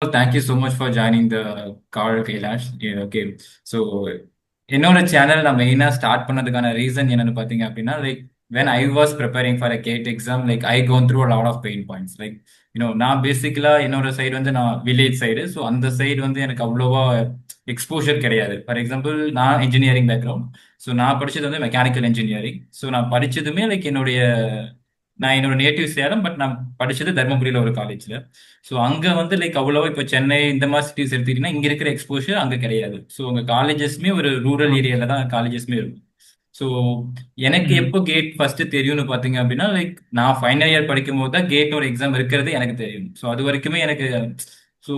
Thank you so much for joining the call, Kailash. Yeah, okay. So, என்னோட channel நான் மெயினா start பண்ணதுக்கான reason என்னன்னு பாத்தீங்க அப்படின்னா when I was preparing for a GATE exam I gone through a lot of pain points நான் பேசிக்கலா என்னோட side நான் வில்லேஜ் சைடு. ஸோ அந்த சைடு எனக்கு அவ்வளோவா எக்ஸ்போஷர் கிடையாது. ஃபார் எக்ஸாம்பிள் நான் இன்ஜினியரிங் பேக்ரவுண்ட். ஸோ நான் படிச்சது மெக்கானிக்கல் இன்ஜினியரிங். ஸோ நான் படிச்சதுமே நான் என்னோட நேட்டிவ் சேலம், பட் நான் படிச்சது தர்மபுரியில ஒரு காலேஜ்ல. ஸோ அங்க அவ்வளவா இப்போ சென்னை இந்த மாதிரி சிட்டிஸ் எடுத்துக்கிட்டீங்கன்னா இங்க இருக்கிற எக்ஸ்போஷர் அங்க கிடையாது. ஸோ உங்க காலேஜஸ்மே ஒரு ரூரல் ஏரியால தான் காலேஜஸ்மே இருக்கும். ஸோ எனக்கு ம், எப்போ கேட் ஃபர்ஸ்ட் தெரியும்னு பாத்தீங்க அப்படின்னா நான் ஃபைனல் இயர் படிக்கும் போது தான் கேட் ஒரு எக்ஸாம் இருக்கிறது எனக்கு தெரியும். ஸோ அது வரைக்குமே எனக்கு ஸோ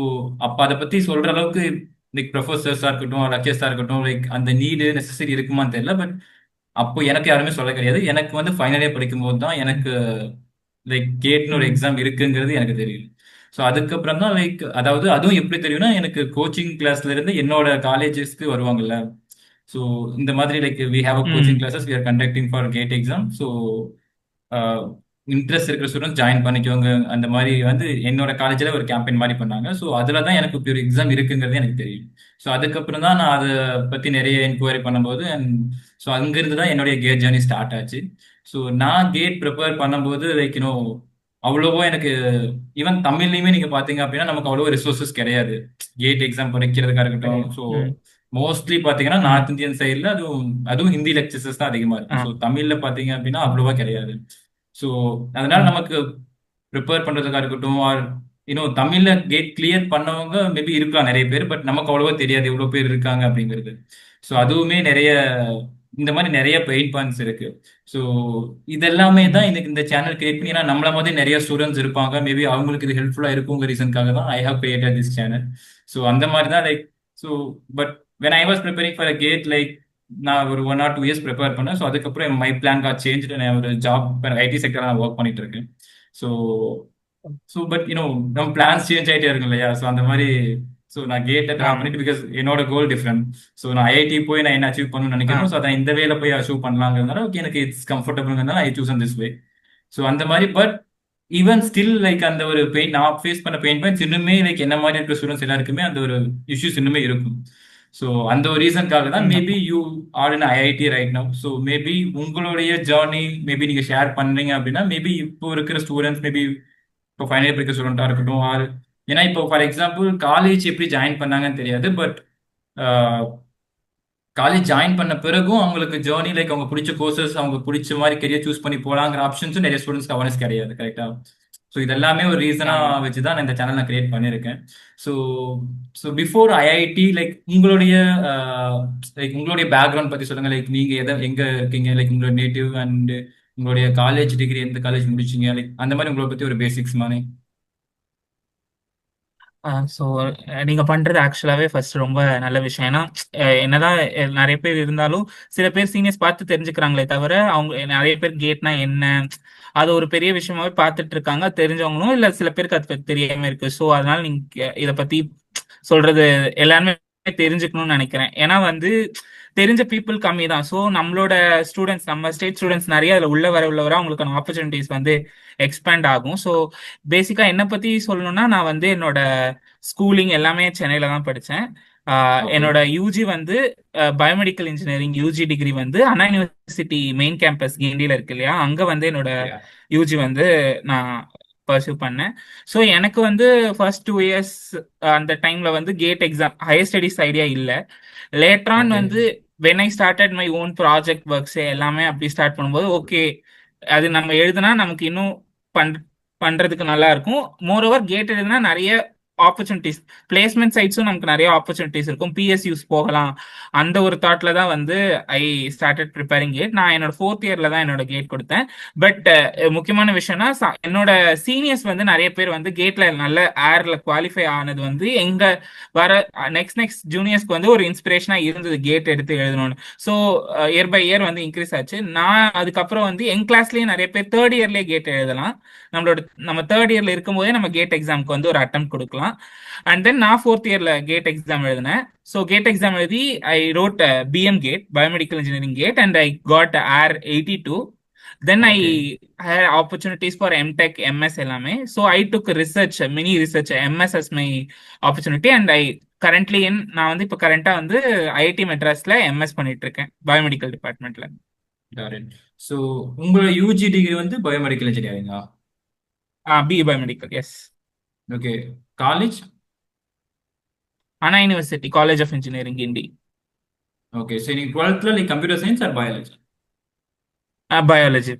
அப்ப அதை பத்தி சொல்ற அளவுக்கு ப்ரொஃபசர்ஸா இருக்கட்டும், லெக்சர்ஸா இருக்கட்டும், அந்த நீடு நெசசரி இருக்குமான்னு தெரியல. பட் அப்போ எனக்கு யாருமே சொல்ல கிடையாது. எனக்கு ஃபைனல் இயர் படிக்கும் போது தான் எனக்கு கேட்னு ஒரு ம், எக்ஸாம் இருக்குங்கிறது எனக்கு தெரியும். ஸோ அதுக்கப்புறம் தான் அதாவது அதுவும் எப்படி தெரியும்னா எனக்கு கோச்சிங் கிளாஸ்ல இருந்து என்னோட காலேஜஸ்க்கு வருவாங்கல்ல. ஸோ இந்த மாதிரி we have a coaching um, classes we are conducting for GATE exam. So interest இருக்கிற ஸ்டூடெண்ட்ஸ் ஜாயின் பண்ணிக்கோங்க. அந்த மாதிரி என்னோட காலேஜில் ஒரு கேம்பெயின் மாதிரி பண்ணாங்க. ஸோ அதில் தான் எனக்கு இப்படி ஒரு எக்ஸாம் இருக்குங்கிறது எனக்கு தெரியும். ஸோ அதுக்கப்புறம் தான் நான் அதை பற்றி நிறைய என்கொயரி பண்ணும்போது ஸோ அங்கிருந்து தான் என்னுடைய கேட் ஜேர்னி ஸ்டார்ட் ஆச்சு. ஸோ நான் கேட் ப்ரிப்பேர் பண்ணும்போது அவ்வளவோ எனக்கு ஈவன் தமிழ்லையுமே நீங்க பாத்தீங்க அப்படின்னா நமக்கு அவ்வளோ ரிசோர்சஸ் கிடையாது கேட் எக்ஸாம் படிக்கிறதுக்கா இருக்கட்டும். கிடையாது. ஸோ ம், மோஸ்ட்லி பாத்தீங்கன்னா ம், நார்த் இந்தியன் சைட்ல அதுவும் அதுவும் ஹிந்தி லெக்சர்ஸ் தான் அதிகமா இருக்கும். ஆ, ஸோ தமிழ்ல பாத்தீங்க அப்படின்னா அவ்வளோவா கிடையாது. ஸோ அதனால ம், நமக்கு ப்ரிப்பேர் பண்றதுக்கா இருக்கட்டும் ஆர் தமிழ்ல கேட் கிளியர் பண்ணவங்க மேபி இருக்கலாம் நிறைய பேர். பட் நமக்கு அவ்வளவா தெரியாது எவ்வளவு பேர் இருக்காங்க அப்படிங்கிறது. ஸோ அதுவுமே நிறைய இந்த மாதிரி நிறைய பெயின் பாயிண்ட்ஸ் இருக்கு. ஸோ இதெல்லாமே தான் ம், எனக்கு இந்த சேனல் கிரியேட் பண்ணி, ஏன்னா நம்மள மாதிரி நிறைய ஸ்டூடெண்ட்ஸ் இருப்பாங்க, மேபி அவங்களுக்கு இது ஹெல்ப்ஃபுல்லா இருக்குங்கிற ரீசனுக்காக தான் I have created this channel. So அந்த மாதிரி தான் so but when I was preparing for a GATE நான் ஒரு 1 or 2 இயர்ஸ் ப்ரிப்பேர் பண்ணேன். ஸோ அதுக்கப்புறம் மை பிளான் காட் சேஞ்ச். நான் ஒரு ஜாப் ஐடி செக்டர் நான் ஒர்க் பண்ணிட்டு இருக்கேன். ஸோ ஸோ பட் நம்ம பிளான்ஸ் சேஞ்ச் ஆகிட்டே இருக்கும் இல்லையா. ஸோ அந்த மாதிரி ஸோ நான் கேட்டை ட்ராப் ஆமா. பண்ணிட்டு பிகாஸ் என்னோட கோல் டிஃப்ரெண்ட். ஸோ நான் ஐஐடி போய் நான் என்ன அச்சீவ் பண்ணணும்னு ஆ, நினைக்கிறேன். ஸோ அதை இந்த வேல போய் அச்சீவ் பண்ணலாங்கிறதுனால ஓகே எனக்கு இட்ஸ் கம்ஃபர்டபுள்ங்கிறதுனால I choose on this way. So அந்த மாதிரி பட் ஈவன் ஸ்டில் அந்த ஒரு பெயின் நான் ஃபேஸ் பண்ண பெயின் பாயிண்ட்ஸ் இன்னுமே என்ன மாதிரி இருக்கிற ஸ்டூடெண்ட்ஸ் எல்லாருக்குமே அந்த ஒரு இஷ்யூஸ் இன்னுமே இருக்கும். ஸோ அந்த ஒரு ரீசனுக்காக தான் ம், maybe you are in IIT right now. So maybe உங்களுடைய ஜேர்னி மேபி நீங்க ஷேர் பண்றீங்க அப்படின்னா மேபி இப்போ இருக்கிற ஸ்டூடெண்ட்ஸ் மேபி இப்போ ஃபைனல் இயர் படிக்கிற ஸ்டூடெண்டா இருக்கட்டும் ஆர் ஏன்னா இப்போ ஃபார் எக்ஸாம்பிள் காலேஜ் எப்படி ஜாயின் பண்ணாங்கன்னு தெரியாது. பட் காலேஜ் ஜாயின் பண்ண பிறகும் அவங்களுக்கு ஜேர்னி அவங்க பிடிச்ச கோர்சஸ் அவங்க பிடிச்ச மாதிரி கெரியர் சூஸ் பண்ணி போலாங்கிற ஆப்ஷன்ஸும் நிறைய ஸ்டூடெண்ட்ஸ்க்கு அவேர்னஸ் கிடையாது. கரெக்டா. ஸோ இதெல்லாமே ஒரு ரீசனா ஆமா. வச்சு தான் நான் இந்த சேனல் நான் கிரியேட் பண்ணியிருக்கேன். ஸோ ஸோ பிஃபோர் ஐஐடி உங்களுடைய உங்களுடைய பேக்ரவுண்ட் பத்தி சொல்லுங்க. நீங்க எங்க இருக்கீங்க, உங்களோட நேட்டிவ் அண்ட் உங்களுடைய காலேஜ் டிகிரி எந்த காலேஜ் முடிச்சீங்க, அந்த மாதிரி உங்களை பத்தி ஒரு பேசிக்ஸ் மாதிரி. ஸோ நீங்க பண்றது ஆக்சுவலாவே ஃபர்ஸ்ட் ரொம்ப நல்ல விஷயம். ஏன்னா என்னதான் நிறைய பேர் இருந்தாலும் சில பேர் சீனியர்ஸ் பார்த்து தெரிஞ்சுக்கிறாங்களே தவிர அவங்க நிறைய பேர் கேட்னா என்ன அது ஒரு பெரிய விஷயமாவே பார்த்துட்டு இருக்காங்க தெரிஞ்சவங்களும் இல்ல சில பேருக்கு அது பத்தி தெரியாம இருக்கு. ஸோ அதனால நீங்க இத பத்தி சொல்றது எல்லாருமே தெரிஞ்சுக்கணும்னு நினைக்கிறேன். ஏன்னா தெரிஞ்ச பீப்புள் கம்மி தான். ஸோ நம்மளோட ஸ்டூடெண்ட்ஸ் நம்ம ஸ்டேட் ஸ்டூடெண்ட்ஸ் நிறைய அதில் உள்ள வர அவங்களுக்கான ஆப்பர்ச்சுனிட்டிஸ் எக்ஸ்பேண்ட் ஆகும். ஸோ பேசிக்கா என்னை பத்தி சொல்லணும்னா நான் என்னோட ஸ்கூலிங் எல்லாமே சென்னையில தான் படித்தேன். ஓகே. என்னோட UG biomedical engineering UG degree Anna university main campus கிண்டியில இருக்கு இல்லையா, அங்க என்னோட யா. யூஜி நான் பர்சியூ பண்ணேன். ஸோ எனக்கு ஃபர்ஸ்ட் 2 இயர்ஸ் அந்த டைம்ல GATE exam higher studies idea இல்லை. லேட்டரான் okay. When I started my own project works எல்லாமே அப்படி ஸ்டார்ட் பண்ணும்போது ஓகே அது நம்ம எழுதுனா நமக்கு இன்னும் பண் பண்றதுக்கு நல்லா இருக்கும். மோர் ஓவர் கேட் எழுதுனா நிறைய ஆப்பர்ச்சுனிட்டிஸ் பிளேஸ்மெண்ட் சைட்ஸும் நமக்கு நிறைய ஆப்பர்ச்சுனிட்டிஸ் இருக்கும், பிஎஸ்யூஸ் போகலாம். அந்த ஒரு தாட்ல தான் ஐ ஸ்டார்டட் ப்ரிப்பேரிங் கேட். நான் என்னோட ஃபோர்த் இயர்ல தான் என்னோட கேட் கொடுத்தேன். பட் முக்கியமான விஷயம்னா என்னோட சீனியர்ஸ் நிறைய பேர் கேட்ல நல்ல ஏர்ல குவாலிஃபை ஆனது எங்க வர நெக்ஸ்ட் நெக்ஸ்ட் ஜூனியர்ஸ்க்கு ஒரு இன்ஸ்பிரேஷனா இருந்தது கேட் எடுத்து எழுதணும்னு. So year by year increase ஆச்சு. நான் அதுக்கப்புறம் என் கிளாஸ்லயே நிறைய பேர் தேர்ட் இயர்லயே கேட் எழுதலாம். நம்ம தேர்ட் இயர்ல இருக்கும்போதே நம்ம கேட் எக்ஸாம்க்கு ஒரு அட்டம் கொடுக்கலாம். அண்ட் தென் நான் ஃபோர்த் இயர்ல கேட் எக்ஸாம் எழுதினேன். ஸோ கேட் எக்ஸாம் எழுதி I wrote BM GATE biomedical engineering GATE and I got AIR 82. Then I okay. had opportunities for MTech, MS எல்லாமே. So I took research, mini research, MS as my opportunity, and I currently நான் வந்து இப்போ கரண்டா வந்து IIT மெட்ராஸ்ல MS பண்ணிட்டு இருக்கேன் biomedical டிபார்ட்மெண்ட்ல. Got it. So உங்களோட யூஜி டிகிரி வந்து பயோமெடிக்கல் இன்ஜினியரிங்கா? BE biomedical, yes. Okay. College? Anna university college of engineering Guindy. Okay. So நீங்க 12th like computer science or biology? Biology.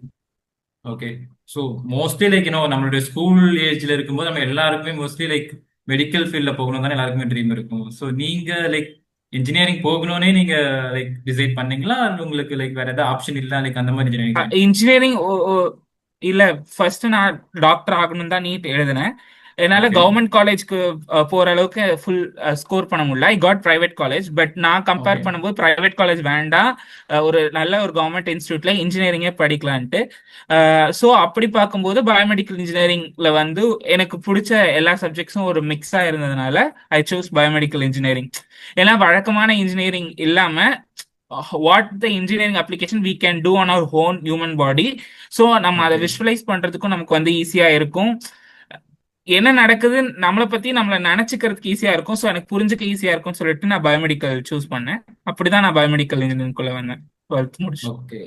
Okay. So mostly like நம்மளுடைய ஸ்கூல் ஏஜ்ல இருக்கும்போது நம்ம எல்லாருக்குமே மோஸ்ட்லி லைக் மெடிக்கல் ஃபீல்ட்ல போகணும் தானே எல்லாருக்குமே ட்ரீம் இருக்கும். ஸோ நீங்க லைக் இன்ஜினியரிங் போகணும்னே நீங்க லைக் டிசைட் பண்ணீங்களா, இல்ல உங்களுக்கு லைக் வேற ஏதாவது ஆப்ஷன் இல்ல லைக் அந்த மாதிரி இன்ஜினியரிங் ஜாயின்? இன்ஜினியரிங் இல்ல, ஃபர்ஸ்ட் நான் டாக்டர் ஆகணும் தான் நீட் எழுதினேன். என்னால ஓகே. கவர்மெண்ட் காலேஜ்க்கு போற அளவுக்கு ஃபுல் ஸ்கோர் பண்ண முடியல. I got private college. But நான் ஓகே. கம்பேர் பண்ணும்போது பிரைவேட் காலேஜ் வேண்டாம், ஒரு நல்ல ஒரு கவர்மெண்ட் இன்ஸ்டியூட்ல இன்ஜினியரிங்கே படிக்கலான்ட்டு. ஸோ அப்படி பார்க்கும்போது பயோமெடிக்கல் இன்ஜினியரிங்ல வந்து எனக்கு பிடிச்ச எல்லா சப்ஜெக்ட்ஸும் ஒரு மிக்ஸா இருந்ததுனால ஐ சூஸ் பயோமெடிக்கல் இன்ஜினியரிங். ஏன்னா வழக்கமான இன்ஜினியரிங் இல்லாம what the engineering application we can do on our own human body. So நம்ம அதை ஓகே. விஷுவலைஸ் பண்றதுக்கும் நமக்கு வந்து ஈஸியா இருக்கும். என்ன நடக்குது நம்மளை பத்தி நம்மள நினைச்சுக்கிறதுக்கு ஈஸியா இருக்கும். ஸோ எனக்கு புரிஞ்சுக்க ஈஸியா இருக்கும்னு சொல்லிட்டு நான் பயோமெடிக்கல் சூஸ் பண்ணேன். அப்படிதான் நான் பயோமெடிக்கல் இன்ஜினியரிங்குள்ள வந்தேன் 12th முடிச்சு. ஓகே.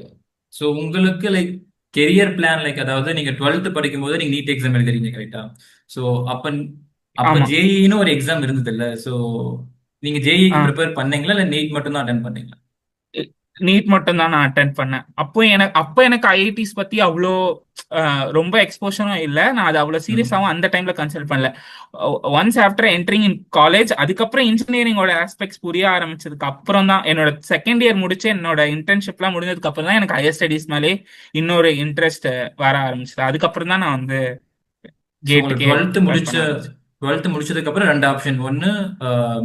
ஸோ உங்களுக்கு லைக் கெரியர் பிளான் லைக் அதாவது நீங்க 12th படிக்கும்போது நீங்க நீட் எக்ஸாம் எழுதுறீங்க கரெக்டா? ஸோ அப்ப அப்ப ஆமா. ஜேஇன்னு ஒரு எக்ஸாம் இருந்தது இல்ல? ஸோ நீங்க ஜேஇக்கு ஆ, ப்ரிப்பேர் பண்ணீங்களா, இல்ல நீட் மட்டும் தான் அட்டன் பண்ணீங்களா? நீட் மட்டும் தான் நான் அட்டென்ட் பண்ணேன். அப்போ எனக்கு ஐஐடிஸ் பத்தி அவ்வளோ ரொம்ப எக்ஸ்போஷரும் இல்லை. நான் அது அவ்வளோ ம். சீரியஸாகவும் அந்த டைம்ல கன்சிடர் பண்ணல. Once after entering in college அதுக்கப்புறம் இன்ஜினியரிங்கோட ஆஸ்பெக்ட்ஸ் புரிய ஆரம்பிச்சதுக்கு அப்புறம் தான், என்னோட செகண்ட் இயர் முடிச்சு என்னோட இன்டர்ன்ஷிப்லாம் முடிஞ்சதுக்கு அப்புறம் தான் எனக்கு ஹையர் ஸ்டடீஸ் மேலே இன்னொரு இன்ட்ரெஸ்ட் வர ஆரம்பிச்சது. அதுக்கப்புறம் தான் நான் வந்து ஸோ உங்களுக்கு கேட்டுக்கே 12th ப்ரிப்பேர் முடிச்ச பண்ண ஆரம்பிச்சேன். 12th முடிச்சதுக்கு அப்புறம் ரெண்டு ஆப்ஷன், ஒன்னு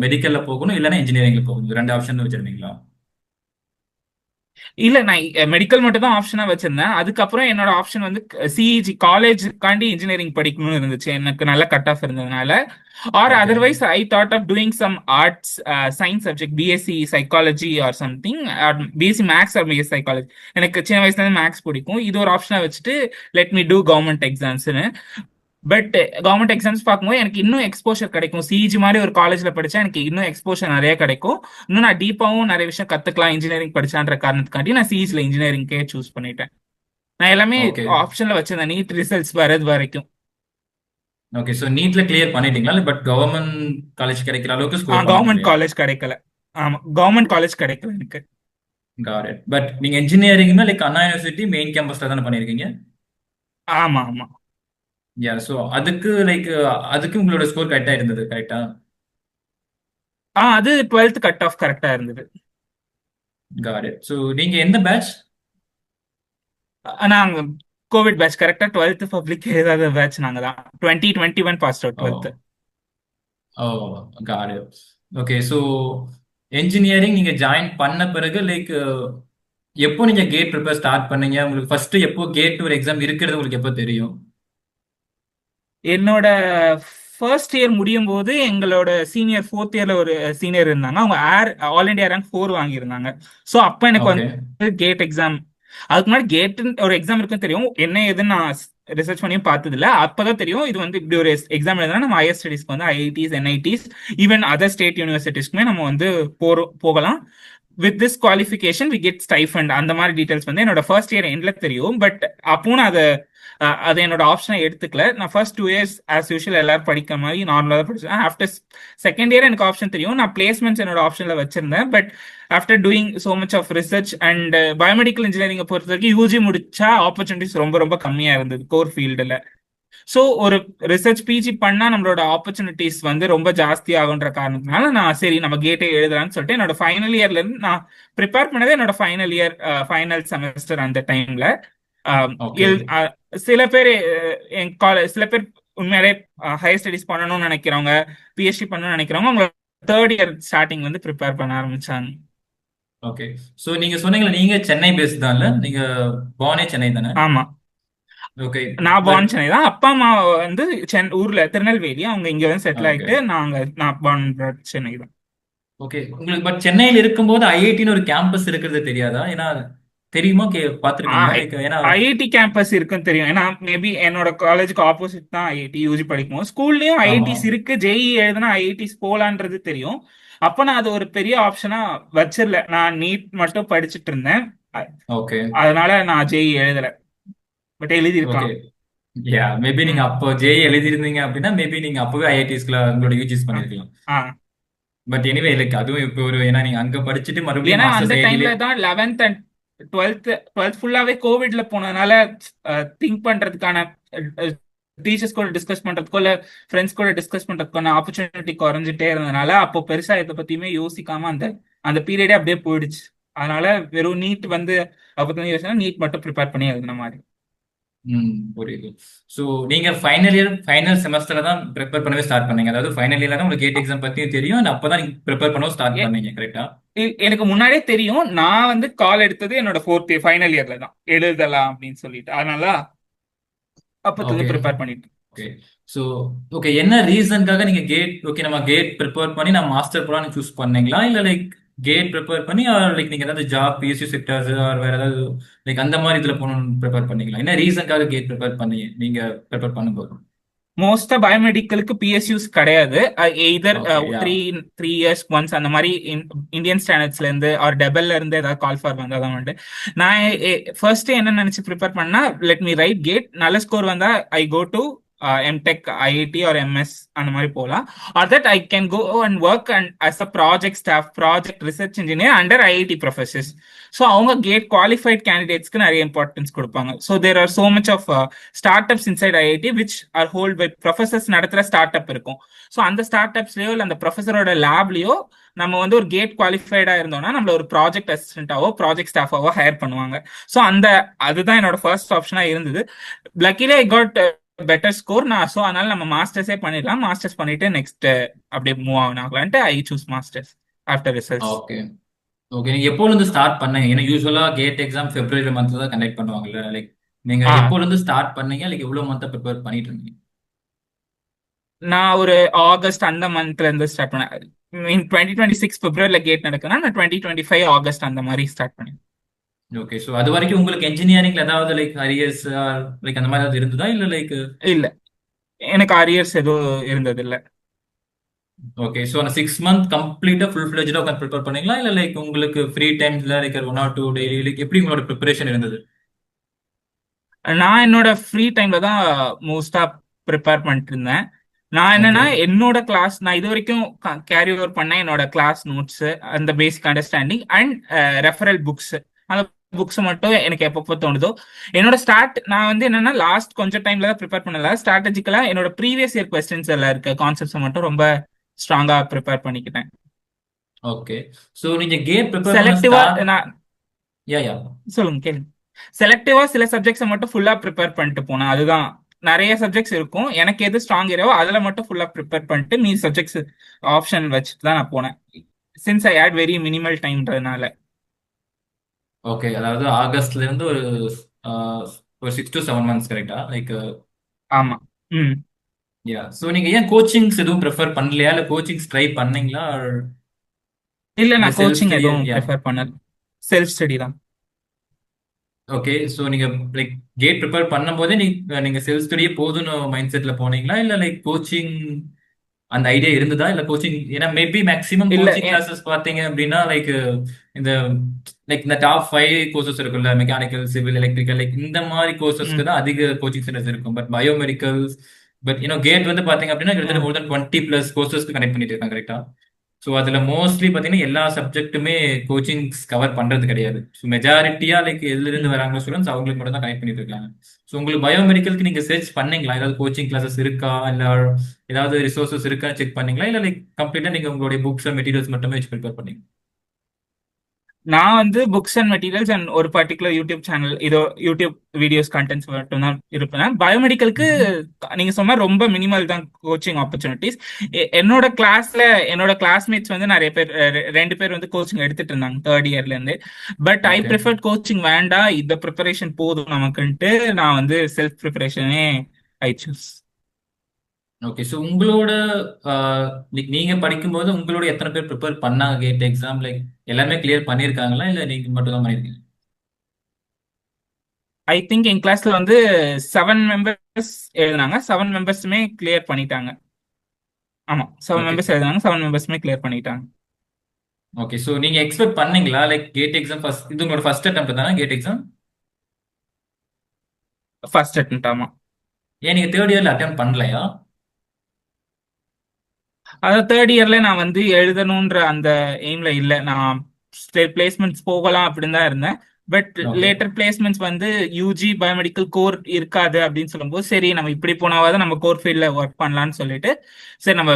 மெடிக்கல்ல போகணும் இல்லைன்னா இன்ஜினியரிங்ல போகணும், ரெண்டு ஆப்ஷன் வச்சிருந்தீங்களா? இல்ல, நான் மெடிக்கல் மட்டும் தான் ஆப்ஷனா வச்சிருந்தேன். அதுக்கப்புறம் என்னோட ஆப்ஷன் வந்து சிஇஜி காலேஜுக்காண்டி இன்ஜினியரிங் படிக்கணும்னு இருந்துச்சு, எனக்கு நல்ல கட் ஆஃப் இருந்ததுனால. Or okay. Otherwise I thought of doing some arts science subject, BSc psychology or something, BSc maths or BSc psychology. எனக்கு சின்ன வயசுல இருந்து மேக்ஸ் பிடிக்கும். இது ஒரு ஆப்ஷனா வச்சுட்டு லெட் மீ டூ கவர்மெண்ட் எக்ஸாம்ஸ்னு. பட் கவர்மெண்ட் எக்ஸாம்ஸ் பார்க்கும்போது எனக்கு இன்னும் எக்ஸ்போஷர் கிடைக்கும். சிஇஜி மாதிரி ஒரு காலேஜ்ல படிச்சா எனக்கு இன்னும் எக்ஸ்போஷர் நிறைய கிடைக்கும். இன்னும் நான் டீப்பாவும் நிறைய விஷயம் கத்துக்கலாம் இன்ஜினியரிங் படிச்சான்ற காரணத்துக்காண்டி நான் சிஇஜில இன்ஜினியரிங்கே சூஸ் பண்ணிட்டேன். நான் எல்லாமே ஓகே. ஆப்ஷன்ல வச்சிருந்தேன் நீட் ரிசல்ட்ஸ் வரது வரைக்கும். ஓகே. ஸோ நீட்ல கிளியர் பண்ணிட்டீங்களா, பட் கவர்மெண்ட் காலேஜ் கிடைக்கிற அளவுக்கு ஸ்கோர் பண்ண கவர்மெண்ட் முடியலையா? காலேஜ் கிடைக்கல. ஆமா, கவர்மெண்ட் காலேஜ் கிடைக்கல எனக்கு. Got it. பட் நீங்க இன்ஜினியரிங்னா லைக் அண்ணா யூனிவர்சிட்டி மெயின் கேம்பஸ்ல தானே பண்ணிருக்கீங்க? ஆமா, ஆமா. யா. ஸோ அதுக்கு லைக் அதுக்கு உங்களோட ஸ்கோர் கரெக்டா இருந்தது கரெக்டா? அது 12th கட் ஆஃப் கரெக்டா இருந்தது. God it. ஸோ நீங்க எந்த பேட்ச்? நாங்க கோவிட் பேட்ச், கரெக்டா 12th பப்ளிக் எழுதாத பேட்ச் நாங்க தான். 2021 pass out oh. 12th. Oh. Got it. Okay. So engineering நீங்க ஜாயின் பண்ண பிறகு லைக் எப்போ நீங்க கேட் ப்ரிப்பேர் ஸ்டார்ட் பண்ணீங்க? உங்களுக்கு ஃபர்ஸ்ட் எப்போ கேட் ஒரு எக்ஸாம் இருக்கிறது உங்களுக்கு எப்போ தெரியும்? என்னோட ஃபர்ஸ்ட் இயர் முடியும் போது எங்களோட சீனியர் ஃபோர்த் இயர்ல ஒரு சீனியர் இருந்தாங்க. அவங்க ஆல் இண்டியா ரேங்க் 4 வாங்கியிருந்தாங்க. ஸோ அப்போ எனக்கு ஓகே. வந்து கேட் எக்ஸாம், அதுக்கு முன்னாடி கேட்னு ஒரு எக்ஸாம் இருக்குன்னு தெரியும். என்ன ஏதுன்னு நான் ரிசர்ச் பண்ணியும் பார்த்தது இல்லை. அப்பதான் தெரியும் இது வந்து இப்படி ஒரு எக்ஸாம் எழுதுனா நம்ம ஹையர் ஸ்டடீஸ்க்கு வந்து IITs, NITs, even other state யூனிவர்சிட்டிஸ்க்குமே நம்ம வந்து போகலாம். With this qualification we get stipend. அந்த மாதிரி டீடைல்ஸ் வந்து என்னோட ஃபர்ஸ்ட் இயர் எண்ட்ல தெரியும். பட் அப்போ நான் அது என்னோட ஆப்ஷனை எடுத்துக்கல. நான் ஃபர்ஸ்ட் 2 இயர்ஸ் ஆஸ் யூஷுவல் எல்லாரும் படிக்கிற மாதிரி நார்மலாக தான் படிச்சேன். ஆஃப்டர் செகண்ட் இயர் எனக்கு ஆப்ஷன் தெரியும். நான் பிளேஸ்மெண்ட்ஸ் என்னோட ஆப்ஷன்ல வச்சிருந்தேன். But after doing so much of research and biomedical engineering பொறுத்த வரைக்கும் யூஜி முடிச்சா ஆப்பர்ச்சுனிட்டிஸ் ரொம்ப ரொம்ப கம்மியா இருந்தது கோர் ஃபீல்டுல. ஸோ ஒரு ரிசர்ச் பிஜி பண்ணா நம்மளோட ஆப்பர்ச்சுனிட்டிஸ் வந்து ரொம்ப ஜாஸ்தி ஆகுன்ற காரணத்தினால நான் சரி நம்ம கேட்டே எழுதலாம்னு சொல்லிட்டு என்னோட ஃபைனல் இயர்ல இருந்து நான் ப்ரிப்பேர் பண்ணதே என்னோட ஃபைனல் இயர் ஃபைனல் செமஸ்டர் அந்த டைம்ல. ஓகே. சில பேர் என் காலேஜ் சில பேர் உண்மையாலே ஹையர் ஸ்டடிஸ் பண்ணணும்னு நினைக்கிறவங்க, பிஹெச்டி பண்ணணும்னு நினைக்கிறவங்க அவங்க தேர்ட் இயர் ஸ்டார்டிங் வந்து ப்ரிப்பேர் பண்ண ஆரம்பிச்சாங்க. ஓகே. ஸோ நீங்க சொன்னீங்களா நீங்க சென்னை பேஸ்ட் தான்ல, நீங்க born சென்னை தானே? ஆமா, ஓகே. நான் பட் பார்ன் சென்னை தான். அப்பா அம்மா வந்து ஊர்ல திருநெல்வேலி, அவங்க இங்க வந்து செட்டில் ஓகே. ஆயிட்டு நான் பார்ன் சென்னை தான். ஓகே. உங்களுக்கு பட் சென்னையில் இருக்கும்போது ஐஐடின்னு ஒரு கேம்பஸ் இருக்கிறது தெரியாதா? ஏன்னா தெரியுமா? பார்த்திருக்கீங்களா? லைக் ஏன்னா ஐஐடி கேம்பஸ் இருக்குன்னு தெரியும். ஏன்னா மேபி என்னோட காலேஜுக்கு ஆப்போசிட் தான் ஐஐடி யூஜி படிக்கும். ஸ்கூல்லயும் ஆமா. ஐஐடிஸ் இருக்கு. ஜேஇ எழுதுனா ஐஐடிஸ் போலான்றது தெரியும். அப்ப நான் அது ஒரு பெரிய ஆப்ஷனா வச்சிரல. நான் நீட் மட்டும் படிச்சுட்டு இருந்தேன். அ- ஓகே. அதனால நான் ஜேஇ எழுதல. But okay. எழுதியிருக்கலாம். யா, மேபி நீங்க ம். அப்போ ஜேஇ எழுதியிருந்தீங்க அப்படின்னா மேபி நீங்க அப்பவே ஐஐடிஸ்ல உங்களோட யூஜிஸ் ஆ. பண்ணிருக்கலாம். ஆ. பட் எனிவே லைக் அதுவும் இப்போ ஒரு, ஏன்னா நீங்க அங்க படிச்சுட்டு மறுபடியும் ஏன்னா அந்த மாஸ்டர்ஸ் டைம்ல ஐஐடிலே. தான் 11th அண்ட் டுவெல்த் ஃபுல்லாவே கோவிட்ல போனதுனால திங்க் பண்றதுக்கான டீச்சர்ஸ் கூட டிஸ்கஸ் பண்றதுக்கோ இல்ல ஃப்ரெண்ட்ஸ் கூட டிஸ்கஸ் பண்றதுக்கான ஆப்பர்ச்சுனிட்டி குறைஞ்சிட்டே இருந்ததுனால அப்போ பெருசா இதை பத்தியுமே யோசிக்காம அந்த அந்த பீரியடே அப்படியே போயிடுச்சு. அதனால வெறும் நீட் வந்து அப்பதான் யோசனை நீட் மட்டும் ப்ரிப்பேர் பண்ணி எழுதின மாதிரி. புரியுது. ஸோ நீங்க ஃபைனல் இயர் ஃபைனல் செமஸ்டர்ல தான் ப்ரிப்பேர் பண்ணவே ஸ்டார்ட் பண்ணீங்க. அதாவது ஃபைனல் இயர்ல தான் உங்களுக்கு கேட் எக்ஸாம் பத்தியும் தெரியும். and அப்பதான் நீங்க ப்ரிப்பேர் பண்ணவும் ஸ்டார்ட் எ- பண்ணீங்க, கரெக்டா? எனக்கு முன்னாடியே தெரியும். நான் வந்து கால் எடுத்தது என்னோட ஃபோர்த் ஃபைனல் இயர்ல தான் எழுதலாம் அப்படின்னு சொல்லிட்டு. அதனால அப்பத்துல ஓகே. இருந்து ப்ரிப்பேர் பண்ணிட்டு. ஓகே. ஸோ ஓகே, என்ன ரீசன்காக நீங்க கேட், ஓகே நம்ம கேட் ப்ரிப்பேர் பண்ணி நான் மாஸ்டர் போலான்னு சூஸ் பண்ணீங்களா? இல்ல லைக் கேட் ப்ரிப்பேர் பண்ணி லைக் நீங்க ஏதாவது ஜாப் பிஎஸ்சி செக்டர்ஸ் ஆர் வேற ஏதாவது லைக் அந்த மாதிரி இதுல போகணும்னு ப்ரிப்பேர் பண்ணீங்களா? என்ன ரீசன்காக கேட் ப்ரிப்பேர் பண்ணி நீங்க ப்ரிப்பேர் பண்ணும்போது? மோஸ்டா பயோமெடிக்கலுக்கு பிஎஸ்யூஸ் கிடையாது. Either okay. Yeah. Three three years once அந்த மாதிரி இந்தியன் ஸ்டாண்டர்ட்ஸ்ல இருந்து ஆர் டெபல்ல இருந்து ஏதாவது கால் ஃபார் வந்தாதான் உண்டு. நான் ஃபர்ஸ்ட் என்ன நினைச்சு ப்ரிப்பேர் பண்ணா, லெட் மீ ரைட் கேட், நல்ல ஸ்கோர் வந்தா I go to MTech IIT or MS அந்த மாதிரி போகலாம். Or that I can go and work and as a project staff, project research engineer under IIT professors. So அவங்க GATE qualified கேண்டிடேட்ஸ்க்கு நிறைய importance கொடுப்பாங்க. So there are so much of start ups inside IIT which are hold by professors நடத்துகிற start up இருக்கும். So அந்த start அப்ஸ்லயோ இல்லை அந்த ப்ரொஃபஸரோட லேப்லயோ நம்ம வந்து ஒரு கேட் குவாலிஃபைடா இருந்தோம்னா நம்மள ஒரு ப்ராஜெக்ட் அசிஸ்டன்டாவோ ப்ராஜெக்ட் ஸ்டாஃபாவோ ஹையர் பண்ணுவாங்க. ஸோ அதுதான் என்னோட ஃபர்ஸ்ட் ஆப்ஷனா இருந்தது. Luckily I got better score. நான் ஸோ அதனால நம்ம மாஸ்டர்ஸே பண்ணிடலாம். மாஸ்டர்ஸ் பண்ணிட்டு நெக்ஸ்ட் அப்படியே மூவ் ஆகலான்ட்டு I choose masters after results. Okay. Okay. நீங்க எப்போல இருந்து ஸ்டார்ட் பண்ணீங்க? ஏன்னா யூஸ்வலா கேட் எக்ஸாம் பிப்ரவரி மந்த்ல தான் கண்டக்ட் பண்ணுவாங்கல்ல. லைக் நீங்க ஆ எப்போல இருந்து ஸ்டார்ட் பண்ணீங்க? லைக் எவ்வளவு மந்த்தா ப்ரிப்பேர் பண்ணிட்டு இருந்தீங்க? நான் ஒரு ஆகஸ்ட் அந்த மந்த்ல இருந்து ஸ்டார்ட் பண்ணேன். மீன் 2026 பிப்ரவரியில கேட் நடக்குதுன்னா நான் 2025 ஆகஸ்ட் அந்த மாதிரி ஸ்டார்ட் பண்ணேன். ஓகே. ஸோ அது வரைக்கும் உங்களுக்கு இன்ஜினியரிங்ல ஏதாவது லைக் அரியர்ஸ் லைக் அந்த மாதிரி ஏதாவது இருந்ததா? இல்ல லைக் இல்ல, எனக்கு அரியர்ஸ் எதுவும் இருந்தது இல்ல. ஓகே. ஸோ அந்த 6 மந்த் கம்ப்ளீட்டா ஃபுல் ஃபிளெஜ்டா உட்காந்து ப்ரிப்பேர் பண்ணீங்களா? இல்ல லைக் உங்களுக்கு ஃப்ரீ டைம்ஸ்ல லைக் 1 or 2 டெய்லி லைக் எப்படி உங்களோட ப்ரிப்பரேஷன் இருந்தது? நான் என்னோட ஃப்ரீ டைம்ல தான் மோஸ்டா ப்ரிப்பேர் பண்ணிட்டு இருந்தேன். நான் ஓகே. என்னன்னா என்னோட கிளாஸ் நான் இது வரைக்கும் கேரி ஓவர் பண்ண என்னோட கிளாஸ் நோட்ஸ், அந்த basic understanding and referral books, அந்த புக்ஸ் மட்டும் எனக்கு எப்பப்போ தோணுதோ என்னோட நான் வந்து என்னன்னா லாஸ்ட் கொஞ்சம் டைம்ல தான் ப்ரிப்பேர் பண்ணல. ஸ்ட்ராட்டஜிக்கலா என்னோட ப்ரீவியஸ் இயர் கொஸ்டின்ஸ் எல்லாம் இருக்க கான்செப்ட்ஸ் மட்டும் ரொம்ப ஸ்ட்ராங்கா ப்ரிப்பேர் பண்ணிக்கிட்டேன். ஓகே. ஸோ நீங்க கேட் ப்ரிப்பேர் பண்ண செலக்டிவா ஸ்டார்ட். நான் யா, யா. சொல்லுங்க கேளுங்க. செலக்டிவா சில சப்ஜெக்ட்ஸை மட்டும் ஃபுல்லா ப்ரிப்பேர் பண்ணிட்டு போனேன். அதுதான், நிறைய சப்ஜெக்ட்ஸ் இருக்கும், எனக்கு எது ஸ்ட்ராங் ஏரியாவோ அதுல மட்டும் ஃபுல்லா ப்ரிப்பேர் பண்ணிட்டு மீதி சப்ஜெக்ட்ஸ் ஆப்ஷன் வச்சுட்டு தான் நான் போனேன். Since I had very minimal டைம்ன்றதுனால. ஓகே. அதாவது ஆகஸ்ட்ல இருந்து ஒரு 6 to 7 months, கரெக்டா? லைக் ஆமா. ம். யா. ஸோ நீங்க ஏன் கோச்சிங்ஸ் எதுவும் ப்ரிஃபர் பண்ணலையா? இல்ல கோச்சிங்ஸ் ட்ரை பண்ணீங்களா? இல்ல, இல்ல நான் செல்ஃப் கோச்சிங் ஸ்டடி? எதுவும் யா. ப்ரிஃபர் பண்ணல. செல்ஃப் ஸ்டடி தான். ஓகே. ஸோ நீங்க லைக் கேட் ப்ரிப்பேர் பண்ணும்போதே நீங்க செல்ஃப் ஸ்டடியே போதும்னு மைண்ட் செட்ல போனீங்களா? இல்ல லைக் கோச்சிங் அந்த ஐடியா இருந்ததா? இல்ல கோச்சிங், ஏன்னா மேபி மேக்ஸிமம் இல்ல கோச்சிங் கிளாஸஸ் பாத்தீங்க அப்படின்னா லைக் இந்த லைக் இந்த டாப் 5 கோர்சஸ் இருக்குல்ல, மெக்கானிக்கல், சிவில், எலக்ட்ரிக்கல், லைக் இந்த மாதிரி கோர்சஸ்க்கு ம். தான் அதிக கோச்சிங் சென்டர்ஸ் இருக்கும். பட் பயோமெடிக்கல்ஸ், பட் கேட் வந்து பாத்தீங்க அப்படின்னா கிட்டத்தட்ட ம். மோர் தென் 20+ கோர்சஸ்க்கு கனெக்ட் பண்ணிட்டு இருக்காங்க, கரெக்டா? ஸோ அதுல மோஸ்ட்லி பாத்தீங்கன்னா எல்லா சப்ஜெக்ட்டுமே கோச்சிங்ஸ் கவர் பண்றது கிடையாது. ஸோ மெஜாரிட்டியா லைக் எதுல இருந்து ம். வராங்க ஸ்டூடெண்ட்ஸ் அவங்களுக்கு மட்டும் தான் கனெக்ட் பண்ணிட்டு இருக்காங்க. ஸோ உங்களுக்கு பயோமெடிக்கலுக்கு நீங்க சர்ச் பண்ணீங்களா? ஏதாவது கோச்சிங் கிளாஸஸ் இருக்கா? இல்ல ஏதாவது ரிசோர்சஸ் இருக்கா செக் பண்ணீங்களா? இல்ல லைக் கம்ப்ளீட்டா நீங்க உங்களுடைய புக்ஸ் மெட்டீரியல்ஸ் மட்டுமே வச்சு ப்ரிப்பேர் பண்ணீங்க? நான் வந்து புக்ஸ் அண்ட் மெட்டீரியல்ஸ் அண்ட் ஒரு பர்டிகுலர் யூடியூப் சேனல், இதோ யூடியூப் வீடியோஸ் கண்டென்ட்ஸ் மட்டும் தான் இருப்பேன். பயோமெடிக்கலுக்கு நீங்க சொன்ன ரொம்ப மினிமல் தான் கோச்சிங் ஆப்பர்ச்சுனிட்டிஸ். என்னோட கிளாஸ்மேட்ஸ் வந்து நிறைய பேர், 2 பேர் வந்து கோச்சிங் எடுத்துட்டு இருந்தாங்க தேர்ட் இயர்ல இருந்து. But I okay. Prefer coaching வேண்டாம், இந்த ப்ரிப்பரேஷன் போதும் நமக்குன்ட்டு நான் வந்து செல்ஃப் ப்ரிப்பரேஷனே ஐ சூஸ். ஓகே. ஸோ உங்களோட நீங்க படிக்கும்போது உங்களோட எத்தனை பேர் ப்ரிப்பேர் பண்ணாங்க கேட் எக்ஸாம்? லைக் எல்லாருமே கிளியர் பண்ணியிருக்காங்களா? இல்ல நீங்க மட்டும் தான் பண்ணிருக்கீங்க? ஐ திங்க் என் கிளாஸ்ல வந்து 7 மெம்பர்ஸ் எழுதினாங்க, 7 மெம்பர்ஸுமே கிளியர் பண்ணிட்டாங்க. ஆமா, 7 மெம்பர்ஸ் ஓகே. எழுதினாங்க, 7 மெம்பர்ஸுமே கிளியர் பண்ணிட்டாங்க. ஓகே, ஸோ நீங்க எக்ஸ்பெக்ட் பண்ணீங்களா லைக் கேட் எக்ஸாம் ஃபர்ஸ்ட் இது உங்களோட ஃபர்ஸ்ட் அட்டெம்ப்ட் தானே கேட் எக்ஸாம்? ஃபர்ஸ்ட் அட்டெம்ப்ட், ஆமா. ஏன் நீங்க தேர்ட் இயர்ல அட்டெம்ப்ட் பண்ணலையா? அதாவது தேர்ட் இயர்ல நான் வந்து எழுதணுன்ற அந்த எய்ம்ல இல்ல. நான் பிளேஸ்மெண்ட்ஸ் போகலாம் அப்படின்னு தான் இருந்தேன். But okay. லேட்டர் பிளேஸ்மெண்ட்ஸ் வந்து யூஜி பயோமெடிக்கல் கோர் இருக்காது அப்படின்னு சொல்லும்போது, சரி நம்ம இப்படி போனாவது நம்ம கோர் ஃபீல்ட்ல ஒர்க் பண்ணலாம்னு சொல்லிட்டு, சரி நம்ம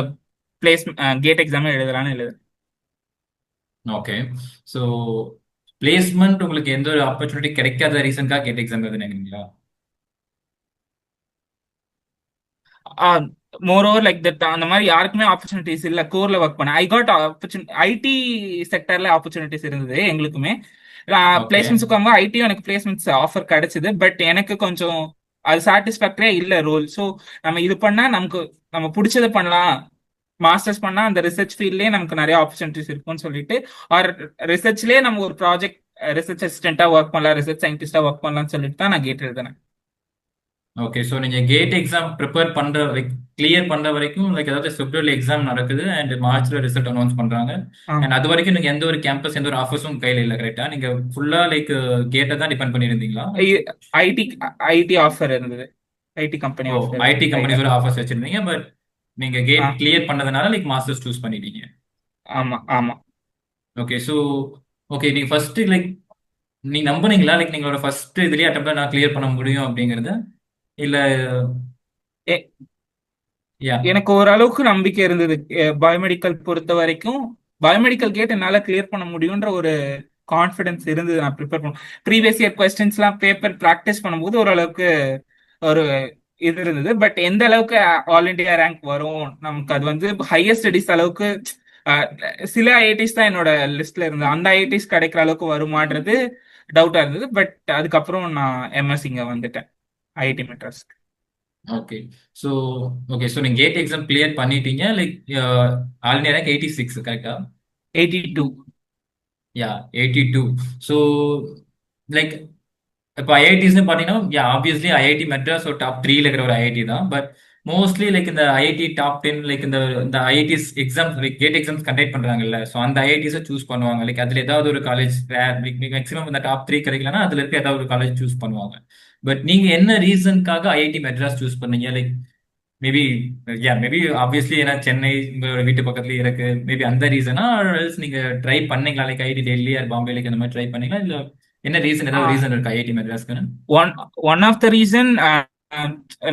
பிளேஸ் கேட் எக்ஸாமே எழுதலாம்னு எழுது. ஓகே. ஸோ பிளேஸ்மெண்ட் உங்களுக்கு எந்த ஒரு ஆப்பர்ச்சுனிட்டி கிடைக்காத ரீசன்க்காக கேட் எக்ஸாம் எழுதுனீங்களா? மோர் ஓவர் லைக் தட், அந்த மாதிரி யாருக்குமே ஆப்பர்ச்சுனிட்டிஸ் இல்ல கோர்ல ஒர்க் பண்ண. ஐ காட் ஆப்பர்ச்சுனிட்டி, ஐடி செக்டர்ல ஆப்பர்ச்சுனிட்டிஸ் இருந்தது எங்களுக்குமே. ஓகே. பிளேஸ்மெண்ட்ஸுக்கு ஐடியும் எனக்கு பிளேஸ்மெண்ட்ஸ் ஆஃபர் கிடைச்சது. பட் எனக்கு கொஞ்சம் அது சாட்டிஸ்ஃபேக்டரியா இல்ல ரோல். ஸோ நம்ம இது பண்ணா நமக்கு நம்ம பிடிச்சதை பண்ணலாம். மாஸ்டர்ஸ் பண்ணா அந்த ரிசர்ச் ஃபீல்ட்லயே நமக்கு நிறைய ஆப்பர்ச்சுனிட்டிஸ் இருக்கும்னு சொல்லிட்டு, ஆர் ரிசர்ச்லயே நம்ம ஒரு ப்ராஜெக்ட் ரிசர்ச் அசிஸ்டண்டா ஒர்க் பண்ணலாம், ரிசர்ச் சயின்டிஸ்டா ஒர்க் பண்ணலாம்னு சொல்லிட்டு தான் நான் கேட் எழுதினேன். ஓகே, ஸோ நீங்க கேட் எக்ஸாம் ப்ரிப்பேர் பண்ற கிளியர் பண்ற வரைக்கும் லைக் அதாவது பிப்ரவரி எக்ஸாம் நடக்குது அண்ட் மார்ச்ல ரிசல்ட் அனௌன்ஸ் பண்றாங்க. அண்ட் அது வரைக்கும் நீங்க எந்த ஒரு கேம்பஸ் எந்த ஒரு ஆஃபர்ஸும் கையில இல்ல, கரெக்டா? நீங்க ஃபுல்லா லைக் கேட்டை தான் டிபெண்ட் பண்ணியிருந்தீங்களா? ஐடி ஐடி ஆஃபர் இருந்தது, IT company oh, offer IT இருந்தது கையில. கம்பெனிஸோட ஆஃபர்ஸ் வச்சிருந்தீங்க, பட் நீங்க ஆ, கேட் கிளியர் பண்ணதுனால லைக் மாஸ்டர்ஸ் சூஸ் பண்ணிட்டீங்க. ஆமா ஆமா. ஓகே, ஸோ ஓகே, நீங்க ஃபர்ஸ்ட் லைக் நீ நம்புனீங்களா லைக் நீங்களோட ஃபர்ஸ்ட் இதுலயே அட்டம்ப்ட்ல நான் கிளியர் பண்ண முடியும் அப்படிங்கறத? இல்ல? எ- யா. எனக்கு ஓரளவுக்கு நம்பிக்கை இருந்தது. பயோமெடிக்கல் பொறுத்த வரைக்கும் பயோமெடிக்கல் கேட் என்னால கிளியர் பண்ண முடியும்ன்ற ஒரு கான்ஃபிடன்ஸ் இருந்தது. நான் ப்ரிப்பேர் பண்ண ப்ரீவியஸ் இயர் கொஸ்டின்ஸ்லாம் பேப்பர் ப்ராக்டிஸ் பண்ணும்போது ஓரளவுக்கு ஒரு இது இருந்தது. பட் எந்த அளவுக்கு ஆல் இண்டியா ரேங்க் வரும், நமக்கு அது வந்து ஹையர் ஸ்டடிஸ் அளவுக்கு அஹ், சில ஐஐடிஸ் தான் என்னோட லிஸ்ட்ல இருந்தது. அந்த ஐஐடிஸ் கிடைக்கிற அளவுக்கு வருமான்றது டவுட்டா இருந்தது. பட் அதுக்கப்புறம் நான் எம்எஸ் இங்க வந்துட்டேன், IIT Madras. Okay. So okay, so நீங்க கேட் எக்ஸாம் கிளியர் பண்ணிட்டீங்க லைக் ஆல் இந்தியா ரேங்க் 86, கரெக்டா? 82. யா, 82. ஸோ லைக் இப்போ ஐஐடிஸ்னு பார்த்தீங்கன்னா, யா ஆப்வியஸ்லி ஐஐடி மெட்ராஸ் ஒரு டாப் 3ல இருக்கிற ஒரு ஐஐடி தான். பட் மோஸ்ட்லி லைக் இந்த ஐஐடி டாப் 10 லைக் இந்த இந்த IITs exams like GATE exams conduct பண்றாங்கல்ல, ஸோ அந்த ஐஐடிஸை சூஸ் பண்ணுவாங்க. லைக் அதில் ஏதாவது ஒரு காலேஜ் மேக்ஸிமம் இந்த டாப் 3 கிடைக்கலன்னா அதுல இருக்க ஏதாவது ஒரு காலேஜ் சூஸ் பண்ணுவாங்க. பட் நீங்க என்ன ரீசனுக்காக ஐஐடி மெட்ராஸ் சூஸ் பண்ணீங்க? Like maybe, yeah maybe obviously ஏன்னா சென்னை உங்களோட வீட்டு பக்கத்துலயே இருக்கு, மேபி அந்த ரீசனா? நீங்க ட்ரை பண்ணீங்களா like IIT Delhi or Bombay like அந்த மாதிரி ட்ரை பண்ணீங்களா, இல்ல என்ன ரீசன், ஏதாவது ரீசன் இருக்கு ஐஐடி மெட்ராஸ்க்கு? One one of the reason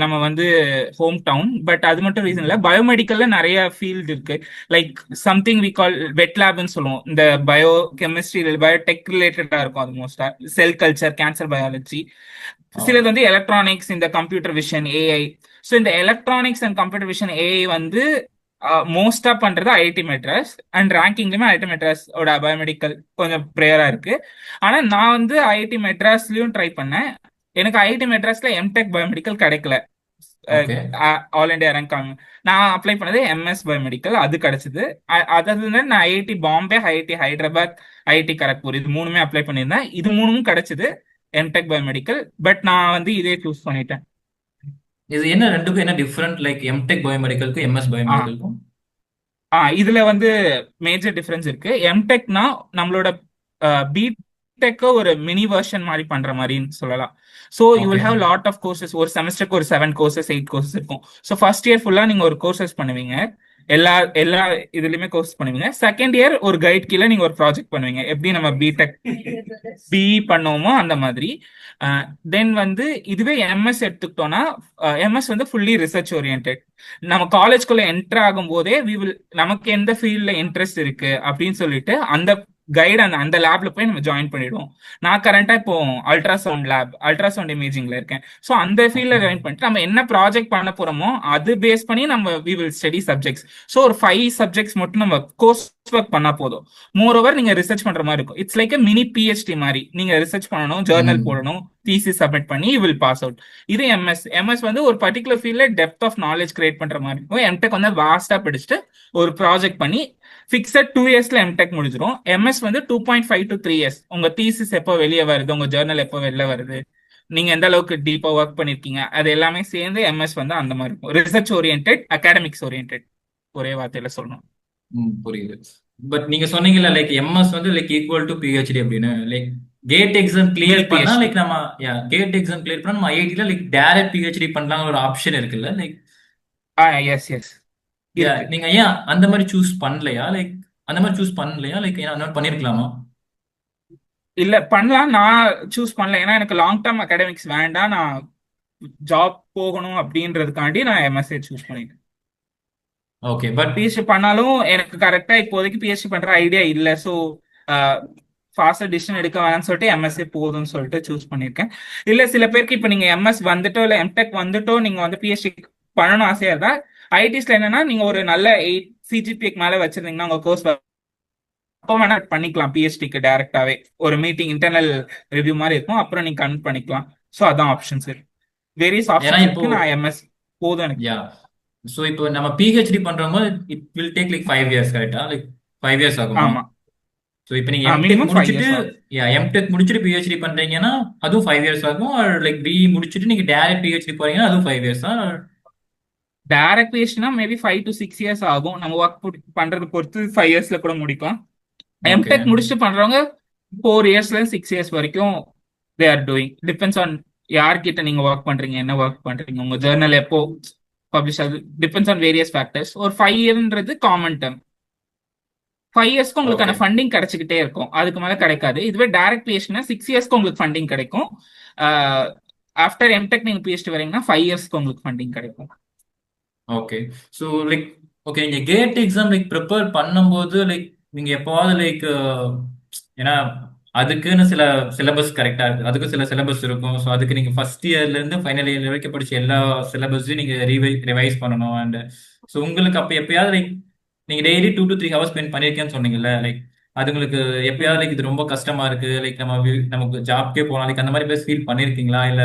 நம்ம வந்து ஹோம் டவுன். பட் அது மட்டும் ரீசன் இல்ல, பயோமெடிக்கல்ல நிறைய ஃபீல்டு இருக்கு. லைக் சம்திங் வி கால் வெட் லேப்னு சொல்லுவோம். இந்த பயோ கெமிஸ்ட்ரி பயோடெக் ரிலேட்டடா இருக்கும். அது மோஸ்டா செல் கல்ச்சர், கேன்சர் பயாலஜி. சிலது வந்து எலக்ட்ரானிக்ஸ், இந்த கம்ப்யூட்டர் விஷன், ஏஐ. ஸோ இந்த electronics and computer vision, AI வந்து மோஸ்டா பண்றது ஐஐடி மெட்ராஸ். அண்ட் ரேங்கிங்லயுமே ஐஐடி மெட்ராஸ் ஓட பயோமெடிக்கல் கொஞ்சம் ப்ரேயரா இருக்கு. ஆனா நான் வந்து ஐஐடி மெட்ராஸ்லயும் ட்ரை பண்ணேன். எனக்கு ஐஐடி மெட்ராஸ்ல எம்டெக் பயோமெடிக்கல் கிடைக்கல. ஓகே. ஆல் இண்டியா ரேங்க் நான் அப்ளை பண்ணது எம்எஸ் பயோமெடிக்கல், அது கிடைச்சது. அதாவது நான் IIT Bombay, IIT Hyderabad, IIT Kharagpur, இது மூணுமே அப்ளை பண்ணியிருந்தேன். இது மூணும் கிடைச்சது எம்டெக் பயோமெடிக்கல். பட் நான் வந்து இதே சூஸ் பண்ணிட்டேன். இது என்ன ரெண்டுக்கும் என்ன டிஃபரெண்ட் லைக் எம்டெக் பயோமெடிக்கலுக்கும் எம்எஸ் ஆ பயோமெடிக்கலுக்கும்? இதுல வந்து மேஜர் டிஃபரன்ஸ் இருக்கு. எம்டெக்னா நம்மளோட பிடெக் ஒரு மினி வெர்ஷன் மாதிரி பண்ற மாதிரின்னு சொல்லலாம். So you okay. Will have lot of courses. ஒரு செமஸ்டருக்கு ஒரு 7 கோர்சஸ், 8 கோர்சஸ் இருக்கும். ஸோ ஃபர்ஸ்ட் இயர் ஃபுல்லா நீங்க ஒரு கோர்சஸ் பண்ணுவீங்க. எல்லா எல்லா இதுலயுமே கோர்ஸ் பண்ணுவீங்க. செகண்ட் இயர் ஒரு கைட் கீழே நீங்க ஒரு ப்ராஜெக்ட் பண்ணுவீங்க, எப்படி நம்ம பிடெக் பிஇ பண்ணோமோ அந்த மாதிரி. தென் வந்து இதுவே எம்எஸ் எடுத்துக்கிட்டோம்னா, எம்எஸ் வந்து ஃபுல்லி ரிசர்ச் ஓரியன்ட். நம்ம காலேஜ்குள்ள என்டர் ஆகும் போதே நமக்கு எந்த ஃபீல்ட்ல இன்ட்ரெஸ்ட் இருக்கு அப்படின்னு சொல்லிட்டு அந்த கைடு அந்த அந்த லேப்ல போய் நம்ம ஜாயின் பண்ணிடுவோம். நான் கரண்டா இப்போ அல்ட்ராசவுண்ட் இமேஜிங்ல இருக்கேன். ஸோ அந்த ஃபீல்ட்ல ஓகே. ஜாயின் பண்ணிட்டு நம்ம என்ன ப்ராஜெக்ட் பண்ண போறோமோ அது பேஸ் பண்ணி நம்ம we will study subjects. So ஒரு 5 சப்ஜெக்ட்ஸ் மட்டும் நம்ம கோர்ஸ் ஒர்க் பண்ணா போதும். மோர் ஓவர் நீங்க ரிசர்ச் பண்ற மாதிரி இருக்கும். இட்ஸ் லைக் மினி பிஹெச்டி மாதிரி. நீங்க ரிசர்ச் பண்ணணும், ஜேர்னல் ம். போடணும், தீசிஸ் சப்மிட் பண்ணி யூ வில் பாஸ் அவுட். இது எம்எஸ் வந்து ஒரு பர்டிகுலர் ஃபீல்ட்ல டெப்த் ஆஃப் நாலேஜ் கிரியேட் பண்ற மாதிரி இருக்கும். எம்டெக் வந்து வாஸ்டா படிச்சுட்டு ஒரு ப்ராஜெக்ட் பண்ணி ஃபிக்ஸட் 2 இயர்ஸ்ல எம்டெக் முடிஞ்சிடும். எம்எஸ் வந்து 2.5 to 3 years. உங்க தீசிஸ் எப்போ வெளியே வருது, உங்க ஜேர்னல் எப்போ வெளில வருது, நீங்க எந்த அளவுக்கு டீப்பா ஒர்க் பண்ணிருக்கீங்க அது எல்லாமே சேர்ந்து எம்எஸ் வந்து அந்த மாதிரி இருக்கும். ரிசர்ச் ஓரியன்ட், அகாடமிக்ஸ் ஓரியன்ட், ஒரே வார்த்தையில சொல்லணும். புரியுது. பட் நீங்க சொன்னீங்கல்ல லைக் எம்எஸ் வந்து லைக் ஈக்குவல் டு பிஹெச்டி அப்படின்னு. லைக் கேட் எக்ஸாம் கிளியர் நில் பண்ணா பிஹெச்டி. லைக் நம்ம கேட் எக்ஸாம் கிளியர் பண்ணா நம்ம ஐஐடில லைக் டைரக்ட் பிஹெச்டி பண்ணலாம் ஒரு ஆப்ஷன் இருக்குல்ல லைக். எஸ் எஸ் இருக்கு. நீங்க ஏன் அந்த மாதிரி சூஸ் பண்ணலையா லைக்? அந்த மாதிரி சூஸ் பண்ணலையா லைக் ஏன் அந்த மாதிரி பண்ணிருக்கலாமா? இல்ல பண்ணலாம், நான் சூஸ் பண்ணல. ஏன்னா எனக்கு லாங் டேர்ம் அகாடமிக்ஸ் வேண்டாம், நான் ஜாப் போகணும் அப்படின்றதுக்காண்டி நான் எம்எஸ்ஏ சூஸ் பண்ணிட்டேன். ஓகே பட் பிஹெச்டி பண்ணாலும் எனக்கு கரெக்டா இப்போதைக்கு பிஹெச்டி பண்ற ஐடியா இல்ல. ஸோ ஃபாஸ்டா டிசிஷன் எடுக்க வேணாம்னு சொல்லிட்டு எம்எஸ்ஏ போதும்னு சொல்லிட்டு சூஸ் பண்ணியிருக்கேன். இல்ல சில பேருக்கு இப்ப நீங்க எம்எஸ் வந்துட்டோ இல்ல எம்டெக் வந்துட்டோ நீங்க வந்து பிஹெச்டி பண்ணணும் ஆசையா இருந்தா, ஐடிஸ்ல என்னன்னா நீங்க ஒரு நல்ல 8 சிஜிபிக்கு மேல வச்சிருந்தீங்கன்னா உங்க கோர்ஸ் அப்போ வேணா பண்ணிக்கலாம். பிஹெச்டிக்கு டைரக்டாவே ஒரு மீட்டிங் இன்டர்னல் ரிவ்யூ மாதிரி இருக்கும், அப்புறம் நீங்க கனெக்ட் பண்ணிக்கலாம். ஸோ அதான் ஆப்ஷன்ஸ் இருக்கு, வேரியஸ் ஏன்னா ஆப்ஷன்ஸ் இப்போ இருக்கு. நான் எம்எஸ் போதும் எனக்கு. யா ஸோ இப்போ நம்ம பிஹெச்டி பண்றவங்க it will take like 5 years கரெக்டா? லைக் 5 இயர்ஸ் ஆகுமா? ஆமா, ஸோ இப்போ நீங்க எம்டெக் மினிமம் 5 முடிச்சுட்டு இயர்ஸ் ஆகும். எம்டெக் முடிச்சுட்டு பிஹெச்டி பண்றீங்கன்னா அதுவும் 5 இயர்ஸ் ஆகும். லைக் பிஇ முடிச்சுட்டு நீங்க டேரக்ட் பிஹெச்டி போறீங்கன்னா அதுவும் 5 இயர்ஸ் தான். டைரக்ட் பிஹெச்டினா மேபி 5 to 6 இயர்ஸ் ஆகும். நம்ம ஒர்க் பண்றது பொறுத்து 5 இயர்ஸ்ல கூட முடிக்கலாம். ஓகே. எம்டெக் முடிச்சுட்டு பண்றவங்க 4 இயர்ஸ்ல 6 இயர்ஸ் வரைக்கும் they are doing. Depends on யார்கிட்ட நீங்க ஒர்க் பண்றீங்க, என்ன ஒர்க் பண்றீங்க, உங்க ஜேர்னல் எப்போ பப்ளிஷ் ஆகுது, டிபெண்ட்ஸ் ஆன் வேரியஸ் ஃபேக்டர்ஸ். ஒரு 5 இயர்ன்றது காமன் டேர்ம். 5 இயர்ஸ்க்கு ஓகே. உங்களுக்கான ஃபண்டிங் கிடைச்சிக்கிட்டே இருக்கும், அதுக்கு மேல கிடைக்காது. இதுவே டைரக்ட் பிஹெச்டினா 6 இயர்ஸ்க்கு உங்களுக்கு ஃபண்டிங் கிடைக்கும். ஆஃப்டர் எம்டெக் நீங்க பிஹெச்டி வரீங்கன்னா 5 இயர்ஸ்க்கு உங்களுக்கு ஃபண்டிங் கிடைக்கும். ஓகே. ஸோ லைக் ஓகே நீங்க கேட் எக்ஸாம் லைக் ப்ரிப்பேர் பண்ணும்போது லைக் நீங்க எப்போவாவது லைக் ஏன்னா அதுக்குன்னு சில சிலபஸ் கரெக்டா இருக்கு, அதுக்கு சில சிலபஸ் இருக்கும். ஸோ அதுக்கு நீங்க ஃபர்ஸ்ட் இயர்ல இருந்து ஃபைனல் இயர் வரைக்கும் படிச்ச எல்லா சிலபஸையும் நீங்க ரிவைஸ் பண்ணணும். அண்ட் ஸோ உங்களுக்கு அப்போ எப்பயாவது லைக் நீங்க டெய்லி 2 to 3 ஹவர்ஸ் ஸ்பெண்ட் பண்ணிருக்கேன்னு சொன்னீங்கல்ல லைக் அது உங்களுக்கு எப்பயாவது லைக் இது ரொம்ப கஷ்டமா இருக்கு லைக் நமக்கு ஜாப்க்கே போகலாம் லைக் அந்த மாதிரி ஃபீல் பண்ணிருக்கீங்களா இல்ல?